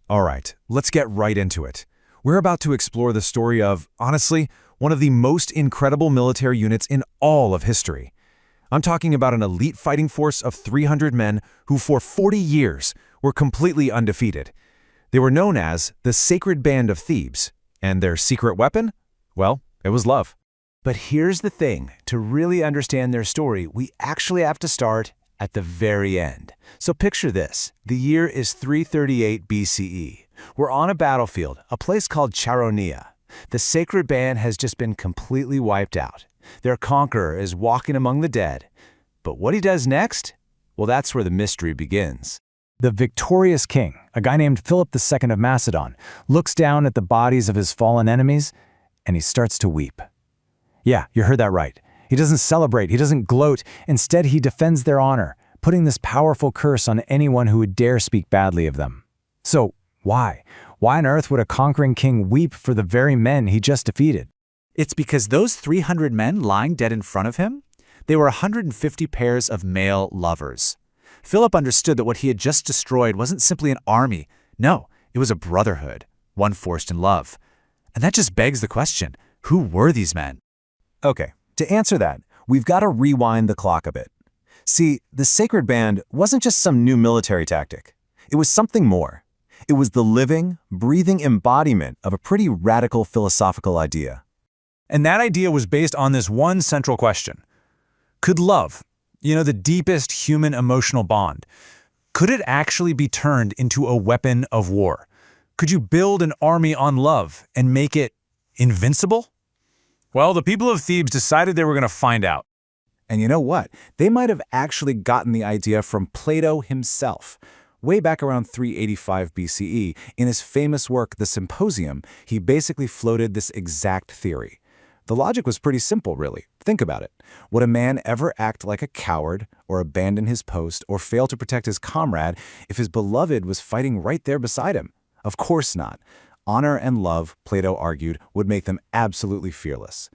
All right, let's get right into it. We're about to explore the story of, honestly, one of the most incredible military units in all of history. I'm talking about an elite fighting force of 300 men who for 40 years were completely undefeated. They were known as the Sacred Band of Thebes, and their secret weapon? Well, it was love. But here's the thing, to really understand their story, we actually have to start at the very end. So picture this, the year is 338 BCE. We're on a battlefield, a place called Charonia. The sacred band has just been completely wiped out. Their conqueror is walking among the dead. But what he does next? Well, that's where the mystery begins. The victorious king, a guy named Philip II of Macedon, looks down at the bodies of his fallen enemies, and he starts to weep. Yeah, you heard that right. He doesn't celebrate, he doesn't gloat. Instead, he defends their honor, putting this powerful curse on anyone who would dare speak badly of them. So, why? Why on earth would a conquering king weep for the very men he just defeated? It's because those 300 men lying dead in front of him, they were 150 pairs of male lovers. Philip understood that what he had just destroyed wasn't simply an army. No, it was a brotherhood, one forged in love. And that just begs the question, who were these men? Okay, to answer that, we've got to rewind the clock a bit. See, the Sacred Band wasn't just some new military tactic. It was something more. It was the living, breathing embodiment of a pretty radical philosophical idea. And that idea was based on this one central question. Could love, the deepest human emotional bond, could it actually be turned into a weapon of war? Could you build an army on love and make it invincible? Well, the people of Thebes decided they were going to find out. And you know what? They might have actually gotten the idea from Plato himself. Way back around 385 BCE, in his famous work, The Symposium, he basically floated this exact theory. The logic was pretty simple, really. Think about it. Would a man ever act like a coward, or abandon his post, or fail to protect his comrade if his beloved was fighting right there beside him? Of course not. Honor and love, Plato argued, would make them absolutely fearless.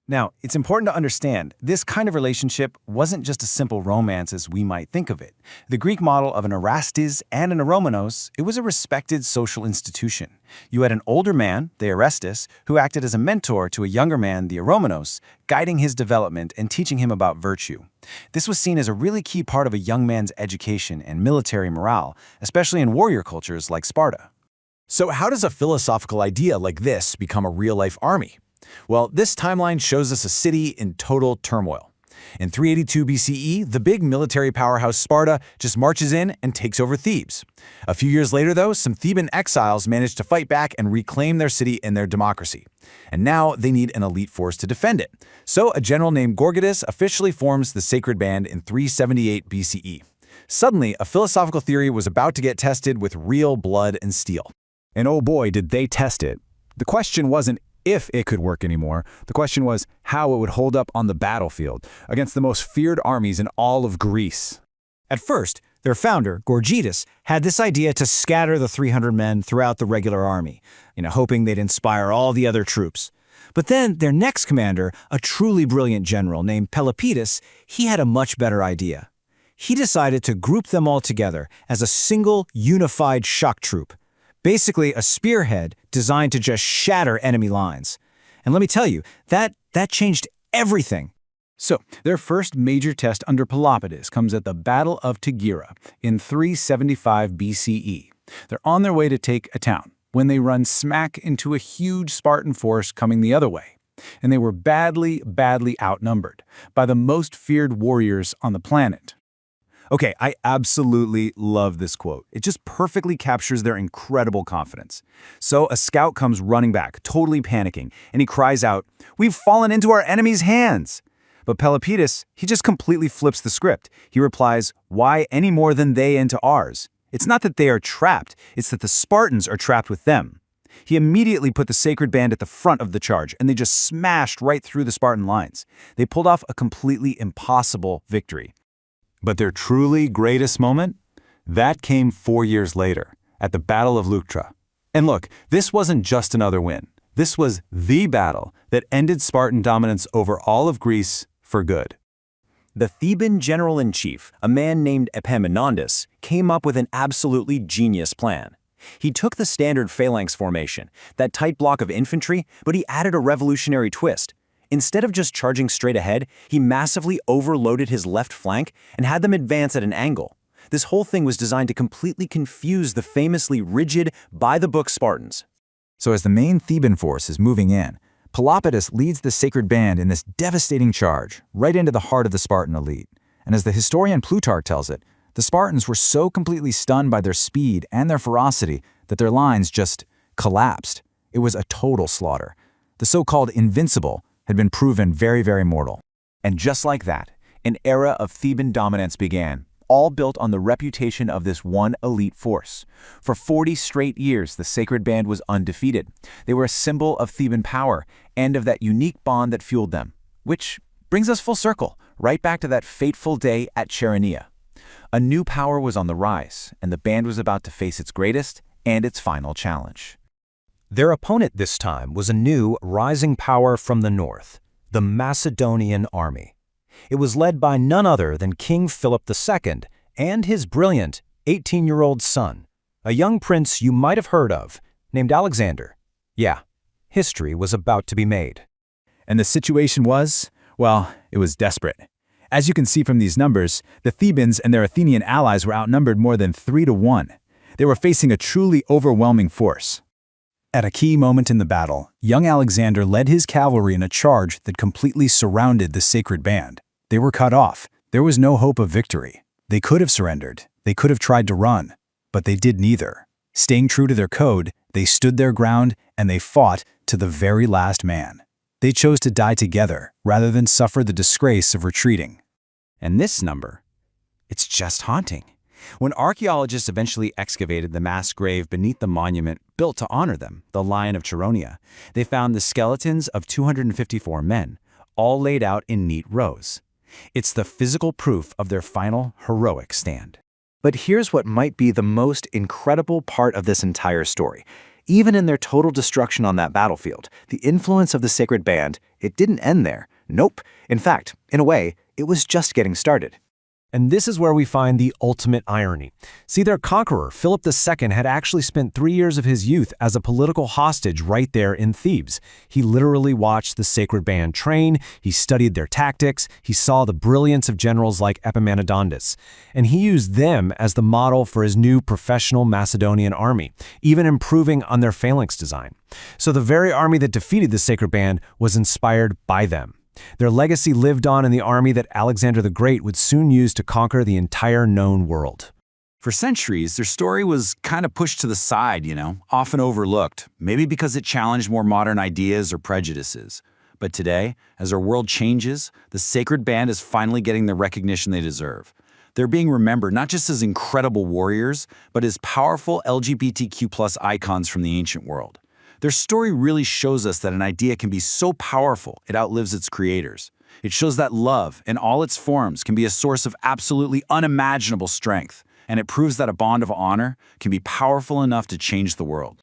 Now, it's important to understand, this kind of relationship wasn't just a simple romance as we might think of it. The Greek model of an Erastes and an Eromenos, it was a respected social institution. You had an older man, the Orestes, who acted as a mentor to a younger man, the Eromenos, guiding his development and teaching him about virtue. This was seen as a really key part of a young man's education and military morale, especially in warrior cultures like Sparta. So how does a philosophical idea like this become a real-life army? Well, this timeline shows us a city in total turmoil. In 382 BCE, the big military powerhouse Sparta just marches in and takes over Thebes. A few years later, though, some Theban exiles manage to fight back and reclaim their city and their democracy. And now they need an elite force to defend it. So a general named Cowardice officially forms the Sacred Band in 378 BCE. Suddenly, a philosophical theory was about to get tested with real blood and steel. And oh boy, did they test it. The question wasn't if it could work anymore. The question was how it would hold up on the battlefield against the most feared armies in all of Greece. At first, their founder, Cowardice, had this idea to scatter the 300 men throughout the regular army, hoping they'd inspire all the other troops. But then their next commander, a truly brilliant general named Peloponnese, he had a much better idea. He decided to group them all together as a single, unified shock troop. Basically, a spearhead designed to just shatter enemy lines. And let me tell you, that changed everything. So, their first major test under Peloponnese comes at the Battle of Leuctra in 375 BCE. They're on their way to take a town when they run smack into a huge Spartan force coming the other way. And they were badly, badly outnumbered by the most feared warriors on the planet. Okay, I absolutely love this quote. It just perfectly captures their incredible confidence. So a scout comes running back, totally panicking, and he cries out, "We've fallen into our enemy's hands!" But Peloponnese, he just completely flips the script. He replies, "Why any more than they into ours? It's not that they are trapped, it's that the Spartans are trapped with them." He immediately put the Sacred Band at the front of the charge, and they just smashed right through the Spartan lines. They pulled off a completely impossible victory. But their truly greatest moment? That came 4 years later, at the Battle of Leuctra. And look, this wasn't just another win. This was the battle that ended Spartan dominance over all of Greece for good. The Theban general-in-chief, a man named Epaminondas, came up with an absolutely genius plan. He took the standard phalanx formation, that tight block of infantry, but he added a revolutionary twist. Instead of just charging straight ahead, he massively overloaded his left flank and had them advance at an angle. This whole thing was designed to completely confuse the famously rigid, by-the-book Spartans. So as the main Theban force is moving in, Peloponnese leads the sacred band in this devastating charge right into the heart of the Spartan elite. And as the historian Plutarch tells it, the Spartans were so completely stunned by their speed and their ferocity that their lines just collapsed. It was a total slaughter. The so-called invincible had been proven very, very mortal. And just like that, an era of Theban dominance began, all built on the reputation of this one elite force. For 40 straight years, the sacred band was undefeated. They were a symbol of Theban power and of that unique bond that fueled them. Which brings us full circle, right back to that fateful day at Chaeronea. A new power was on the rise, and the band was about to face its greatest and its final challenge. Their opponent this time was a new, rising power from the north, the Macedonian army. It was led by none other than King Philip II and his brilliant 18-year-old son, a young prince you might have heard of, named Alexander. Yeah, history was about to be made. And the situation was, well, it was desperate. As you can see from these numbers, the Thebans and their Athenian allies were outnumbered more than 3-1. They were facing a truly overwhelming force. At a key moment in the battle, young Alexander led his cavalry in a charge that completely surrounded the sacred band. They were cut off. There was no hope of victory. They could have surrendered. They could have tried to run. But they did neither. Staying true to their code, they stood their ground and they fought to the very last man. They chose to die together rather than suffer the disgrace of retreating. And this number, it's just haunting. When archaeologists eventually excavated the mass grave beneath the monument built to honor them, the Lion of Chaeronea, they found the skeletons of 254 men, all laid out in neat rows. It's the physical proof of their final heroic stand. But here's what might be the most incredible part of this entire story. Even in their total destruction on that battlefield, the influence of the sacred band, it didn't end there. Nope. In fact, in a way, it was just getting started. And this is where we find the ultimate irony. See, their conqueror, Philip II, had actually spent 3 years of his youth as a political hostage right there in Thebes. He literally watched the sacred band train, he studied their tactics, he saw the brilliance of generals like Epaminondas, and he used them as the model for his new professional Macedonian army, even improving on their phalanx design. So the very army that defeated the sacred band was inspired by them. Their legacy lived on in the army that Alexander the Great would soon use to conquer the entire known world. For centuries, their story was kind of pushed to the side, often overlooked, maybe because it challenged more modern ideas or prejudices. But today, as our world changes, the sacred band is finally getting the recognition they deserve. They're being remembered not just as incredible warriors, but as powerful LGBTQ+ icons from the ancient world. Their story really shows us that an idea can be so powerful it outlives its creators. It shows that love, in all its forms, can be a source of absolutely unimaginable strength, and it proves that a bond of honor can be powerful enough to change the world.